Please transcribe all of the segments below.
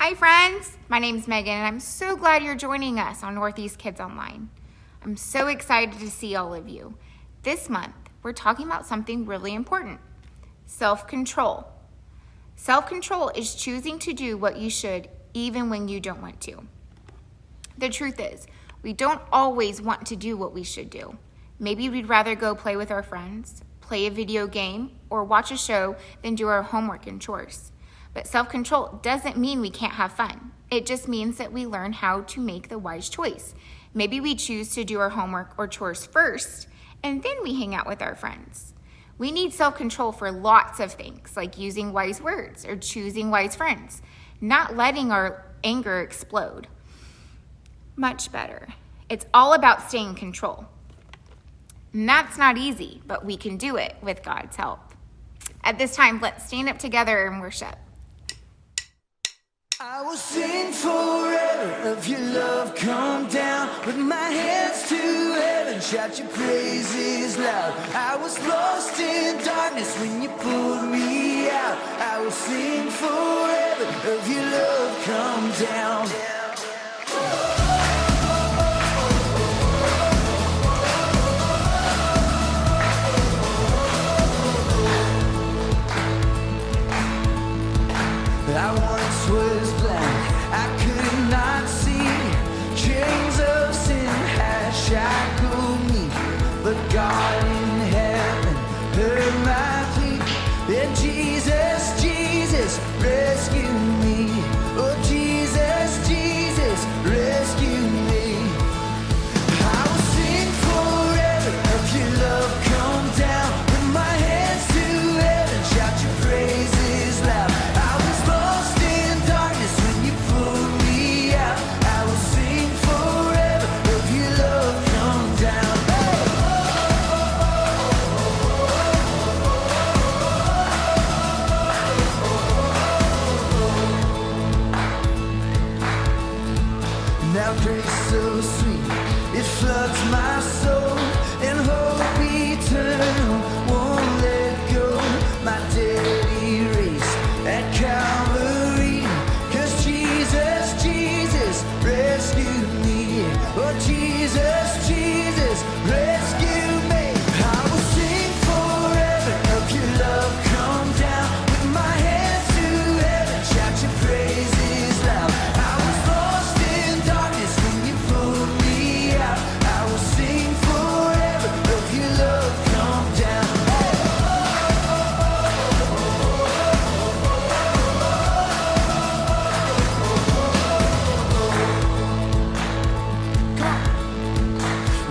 Hi friends, my name's Megan and I'm so glad you're joining us on Northeast Kids Online. I'm so excited to see all of you. This month, we're talking about something really important, self-control. Self-control is choosing to do what you should even when you don't want to. The truth is, we don't always want to do what we should do. Maybe we'd rather go play with our friends, play a video game, or watch a show than do our homework and chores. But self-control doesn't mean we can't have fun. It just means that we learn how to make the wise choice. Maybe we choose to do our homework or chores first, and then we hang out with our friends. We need self-control for lots of things, like using wise words or choosing wise friends, not letting our anger explode. Much better. It's all about staying in control. And that's not easy, but we can do it with God's help. At this time, let's stand up together and worship. I will sing forever of your love come down, with my hands to heaven, shout your praises loud. I was lost in darkness when you pulled me out. I will sing forever of your love come down. I once was blind, I could not see. Chains of sin had shackled me, but God in heaven heard my plea. And Jesus, Jesus, rescue me. Oh, Jesus, Jesus, rescue me. I will sing forever of your love come down, with my hands to heaven, shout your praises loud. Now grace so sweet, it floods my soul, and hope eternal won't let go. My debt erased at Calvary, 'cause Jesus, Jesus rescued me. Oh, Jesus, Jesus rescue me. I will sing forever of your love come down, with my hands to heaven, shout your praises loud. I was lost in darkness when you pulled me out. I will sing forever of your love come down.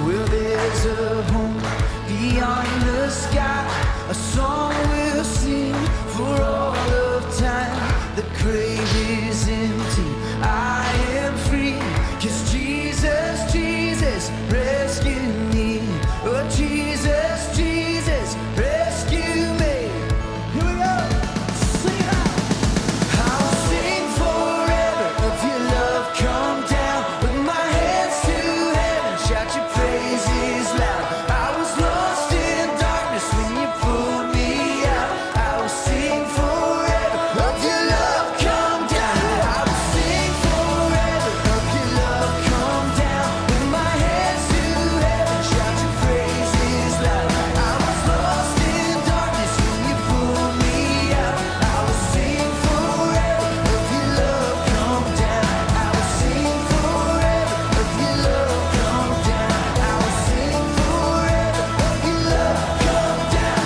Well, there's a home beyond the sky, a song we'll sing for all of time. The grave is empty, I am free, 'cause Jesus, Jesus rescued me. Oh, Jesus, Jesus rescue me. Here we go. Sing it out. I'll sing forever of your love come down, with my hands to heaven, shout your praises loud. I was lost in darkness when you pulled me out. I will sing forever of your love come down. I will sing forever of your love come down, with my hands to heaven, shout your praises loud. I was lost in darkness when you pulled me out. I will sing forever of your love come down. I will sing forever of your love come down. I will sing forever of your love come down.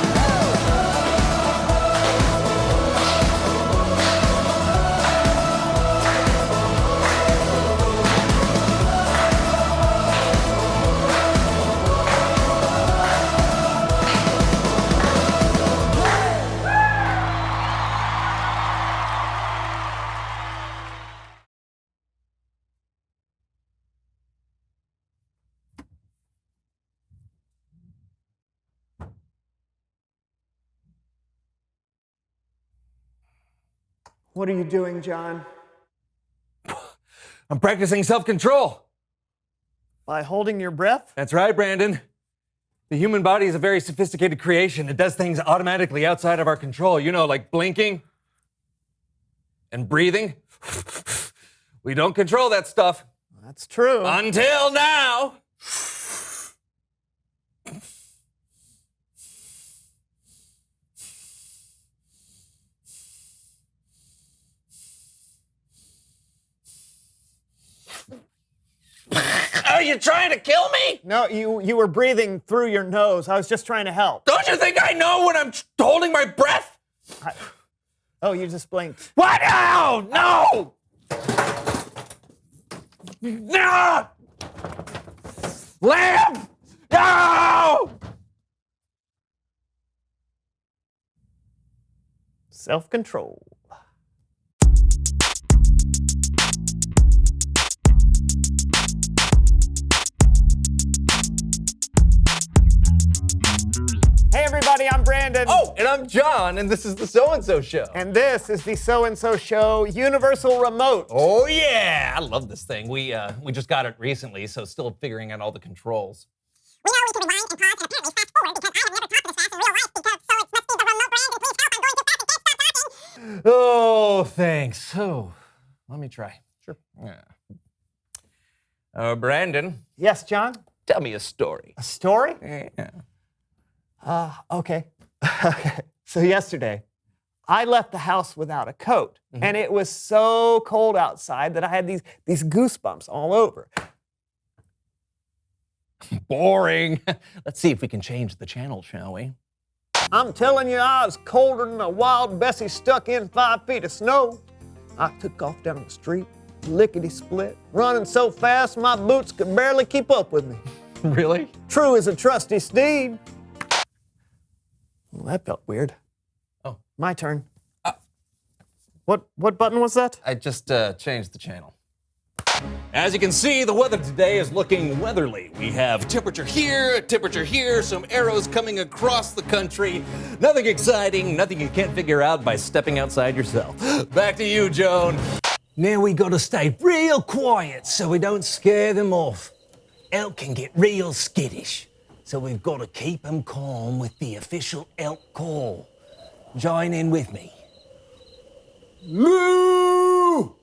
What are you doing, John? I'm practicing self-control. By holding your breath? That's right, Brandon. The human body is a very sophisticated creation. It does things automatically outside of our control, like blinking and breathing. We don't control that stuff. That's true. Until now. Are you trying to kill me? No, you were breathing through your nose. I was just trying to help. Don't you think I know when I'm holding my breath? Oh, you just blinked. What? No! No! Lamp! No! Self-control. Hey everybody, I'm Brandon. Oh, and I'm John, and this is the So-and-So Show. And this is the So-and-So Show Universal Remote. Oh yeah, I love this thing. We just got it recently, so still figuring out all the controls. We know we can rewind and pause and apparently fast forward because I have never talked this fast in real life because so it must be the remote. Brandon, please help. I'm going too fast. I can't stop talking. Oh, thanks. Oh, let me try. Sure. Yeah. Brandon, Yes, John? tell me a story. A story? Yeah. Okay. Okay. So yesterday, I left the house without a coat, and it was so cold outside that I had these goosebumps all over. Boring. Let's see if we can change the channel, shall we? I'm telling you, I was colder than a wild Bessie stuck in 5 feet of snow. I took off down the street, lickety-split, running so fast my boots could barely keep up with me. Really? True as a trusty steed. Well, that felt weird. Oh. My turn. What button was that? I just changed the channel. As you can see, the weather today is looking weatherly. We have temperature here, some arrows coming across the country. Nothing exciting, nothing you can't figure out by stepping outside yourself. Back to you, Joan. Now we gotta stay real quiet so we don't scare them off. Elk can get real skittish, so we've gotta keep them calm with the official elk call. Join in with me. Moo!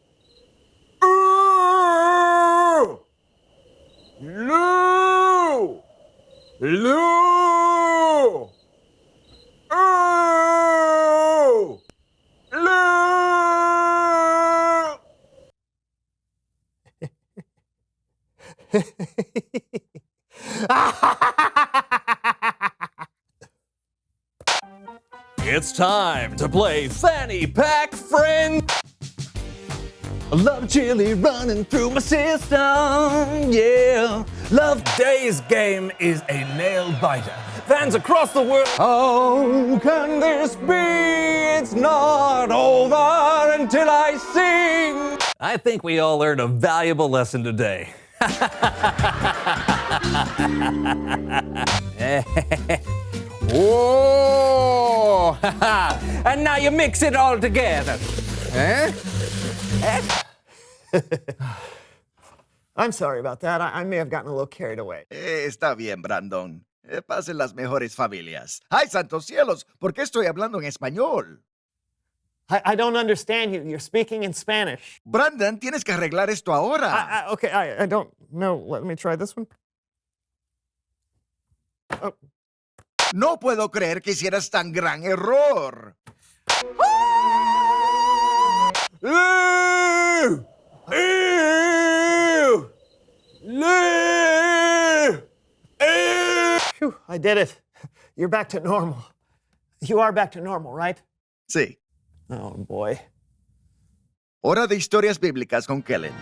Loo! Loo! Oh! Loo! It's time to play Fanny Pack Friend. I love chili running through my system, yeah. Love Today's game is a nail biter. Fans across the world, how can this be? It's not over until I sing. I think we all learned a valuable lesson today. Oh, and now you mix it all together. I'm sorry about that. I may have gotten a little carried away. Está bien, Brandon. Pasen las mejores familias. ¡Ay, santos cielos! ¿Por qué estoy hablando en español? I don't understand you. You're speaking in Spanish. Brandon, tienes que arreglar esto ahora. Okay, I don't know. Let me try this one. Oh. No puedo creer que hicieras tan gran error. Phew, I did it. You're back to normal. You are back to normal, right? Sí. Oh, boy. Hora de historias bíblicas con Kellen.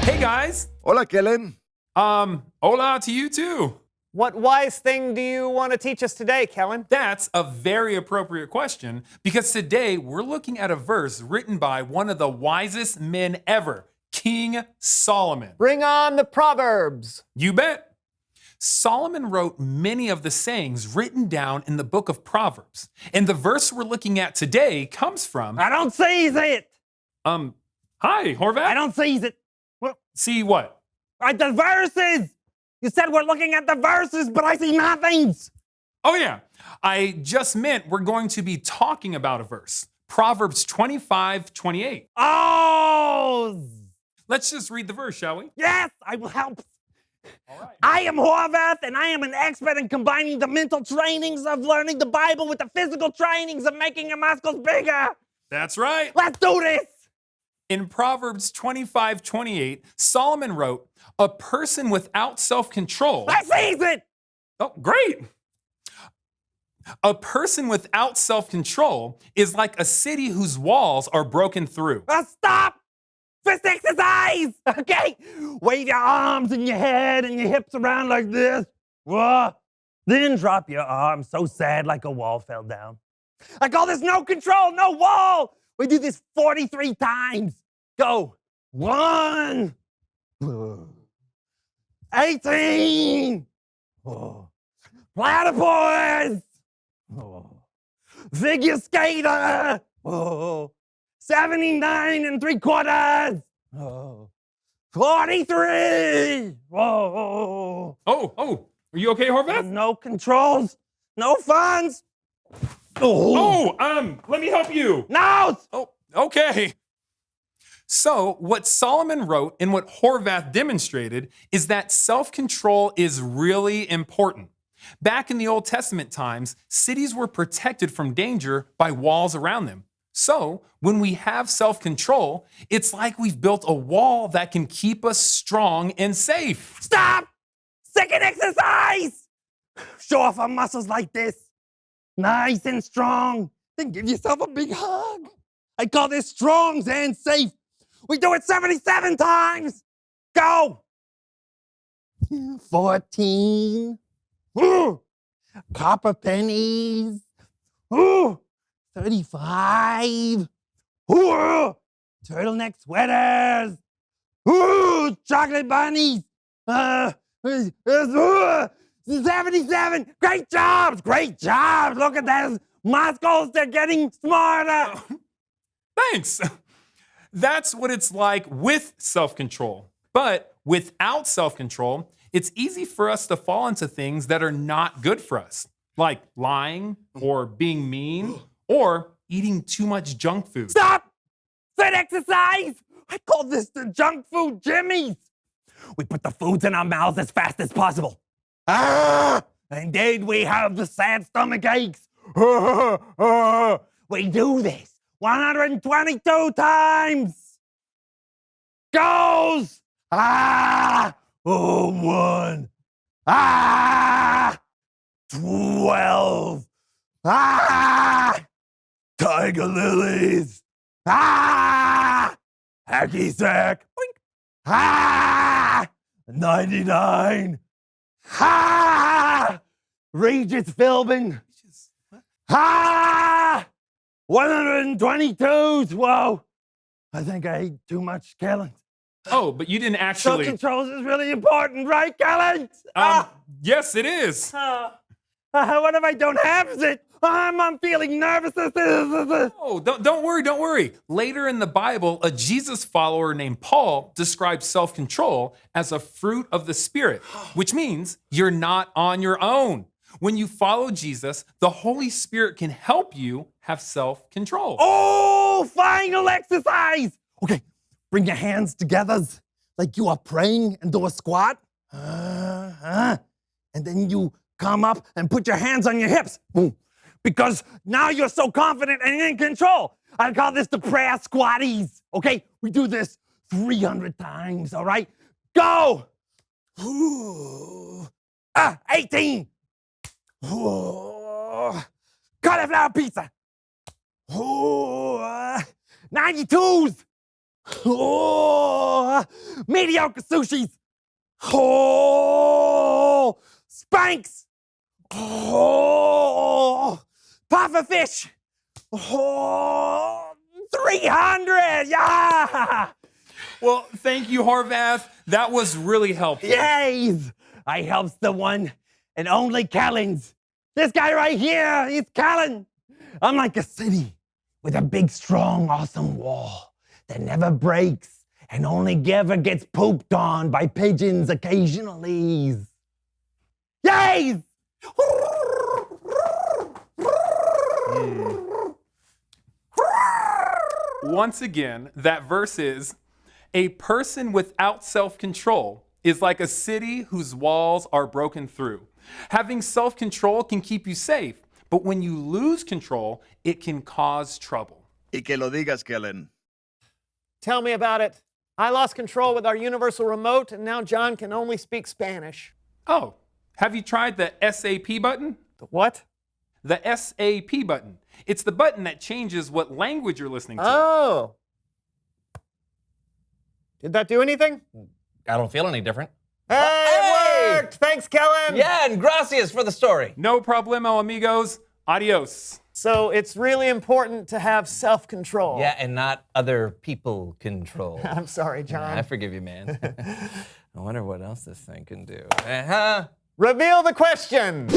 Hey guys, Hola, Kellen. hola to you too. What wise thing do you want to teach us today, Kellen? That's a very appropriate question because today we're looking at a verse written by one of the wisest men ever, King Solomon. Bring on the Proverbs. You bet. Solomon wrote many of the sayings written down in the book of Proverbs. And the verse we're looking at today comes from, I don't seize it! hi, Horvath. I don't seize it! See what? The verses! You said we're looking at the verses, but I see nothings. Oh, yeah. I just meant we're going to be talking about a verse. Proverbs 25:28. Oh, Let's just read the verse, shall we? yes, I will help. All right. I am Horvath, and I am an expert in combining the mental trainings of learning the Bible with the physical trainings of making your muscles bigger. That's right. Let's do this. In Proverbs 25:28, Solomon wrote, "A person without self-control." I seize it. Oh, great. A person without self-control is like a city whose walls are broken through. Stop. Fist exercise. Okay. Wave your arms and your head and your hips around like this. Then drop your arms so sad like a wall fell down. I call this no control, no wall. We do this 43 times. Go. 1. 18. Platypus. Figure skater. 79 3/4. 43. Oh, are you okay, Horvath? No controls, no funds. Let me help you. No. Oh, okay. So, what Solomon wrote and what Horvath demonstrated is that self-control is really important. Back in the Old Testament times, cities were protected from danger by walls around them. So, when we have self-control, it's like we've built a wall that can keep us strong and safe. Stop. Second exercise. Show off our muscles like this. Nice and strong. Then give yourself a big hug. I call this strong and safe. We do it 77 times. Go. 14. Ooh. Copper pennies. Ooh. 35. Ooh. Turtleneck sweaters. Ooh. Chocolate bunnies. 77. Great jobs. Great jobs. Look at those muscles. They're getting smarter. Thanks. That's what it's like with self-control. But without self-control, it's easy for us to fall into things that are not good for us, like lying or being mean or eating too much junk food. Stop! Fit exercise! I call this the junk food jimmies. We put the foods in our mouths as fast as possible. And then we have the sad stomach aches. We do this 122 times. Goes. 1. 12. Tiger lilies. Hacky sack. 99. Regis Philbin. 122s. Whoa. I think I ate too much, Kellen. Oh, but you didn't actually. Self-control is really important, right, Kellen? Yes, it is. What if I don't have it? I'm feeling nervous. Oh, don't worry. Later in the Bible, a Jesus follower named Paul describes self-control as a fruit of the Spirit, which means you're not on your own. When you follow Jesus, the Holy Spirit can help you have self-control. Oh, final exercise. Okay, bring your hands together like you are praying and do a squat. And then you come up and put your hands on your hips. Because now you're so confident and in control. I call this the prayer squatties. Okay, we do this 300 times, all right? Go! 18. Cauliflower pizza. 92s. Mediocre sushis. Spanks. Puffer fish. 300. Yeah. Well, thank you, Horvath. That was really helpful. Yes. I helps the one and only Callens. This guy right here, he's Callen. I'm like a city with a big, strong, awesome wall that never breaks and only ever gets pooped on by pigeons occasionally. days! Once again, that verse is, a person without self-control is like a city whose walls are broken through. Having self-control can keep you safe, but when you lose control, it can cause trouble. Y que lo digas, Kellen. Tell me about it. I lost control with our universal remote, and now John can only speak Spanish. Oh, have you tried the SAP button? The what? The SAP button. It's the button that changes what language you're listening to. Oh. Did that do anything? I don't feel any different. Hey, it worked! Thanks, Kellen! Yeah, and gracias for the story. No problemo, amigos. Adios. So it's really important to have self-control. Yeah, and not other people control. I'm sorry, John. I forgive you, man. I wonder what else this thing can do. Uh-huh. Reveal the question.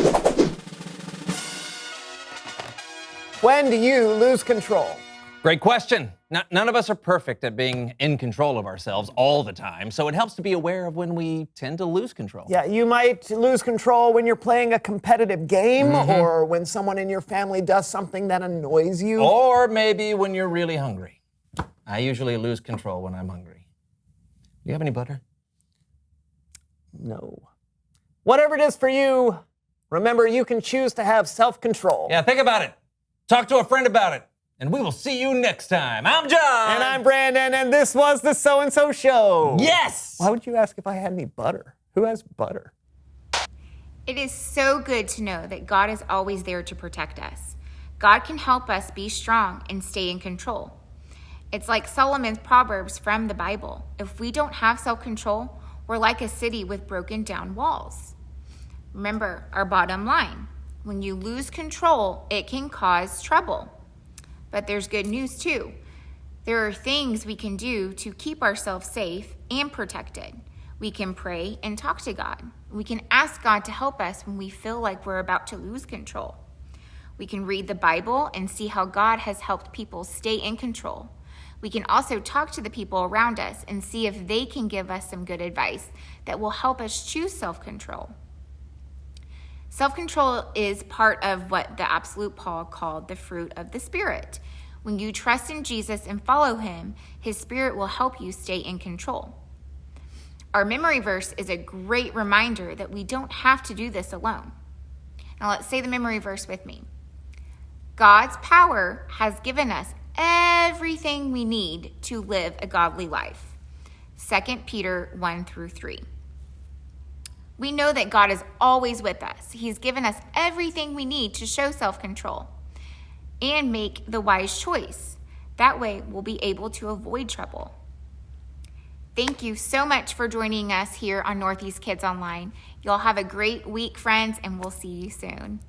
When do you lose control? Great question. None of us are perfect at being in control of ourselves all the time, so it helps to be aware of when we tend to lose control. Yeah, you might lose control when you're playing a competitive game or when someone in your family does something that annoys you. Or maybe when you're really hungry. I usually lose control when I'm hungry. Do you have any butter? No. Whatever it is for you, remember you can choose to have self-control. Yeah, think about it. Talk to a friend about it. And we will see you next time. I'm John. And I'm Brandon, and this was the So-and-So Show. Yes! Why would you ask if I had any butter? Who has butter? It is so good to know that God is always there to protect us. God can help us be strong and stay in control. It's like Solomon's Proverbs from the Bible. If we don't have self-control, we're like a city with broken down walls. Remember our bottom line. When you lose control, it can cause trouble. But there's good news too. There are things we can do to keep ourselves safe and protected. We can pray and talk to God. We can ask God to help us when we feel like we're about to lose control. We can read the Bible and see how God has helped people stay in control. We can also talk to the people around us and see if they can give us some good advice that will help us choose self-control. Self-control is part of what the Absolute Paul called the fruit of the Spirit. When you trust in Jesus and follow him, his Spirit will help you stay in control. Our memory verse is a great reminder that we don't have to do this alone. Now let's say the memory verse with me. God's power has given us everything we need to live a godly life. 2 Peter 1-3. We know that God is always with us. He's given us everything we need to show self-control and make the wise choice. That way, we'll be able to avoid trouble. Thank you so much for joining us here on Northeast Kids Online. Y'all have a great week, friends, and we'll see you soon.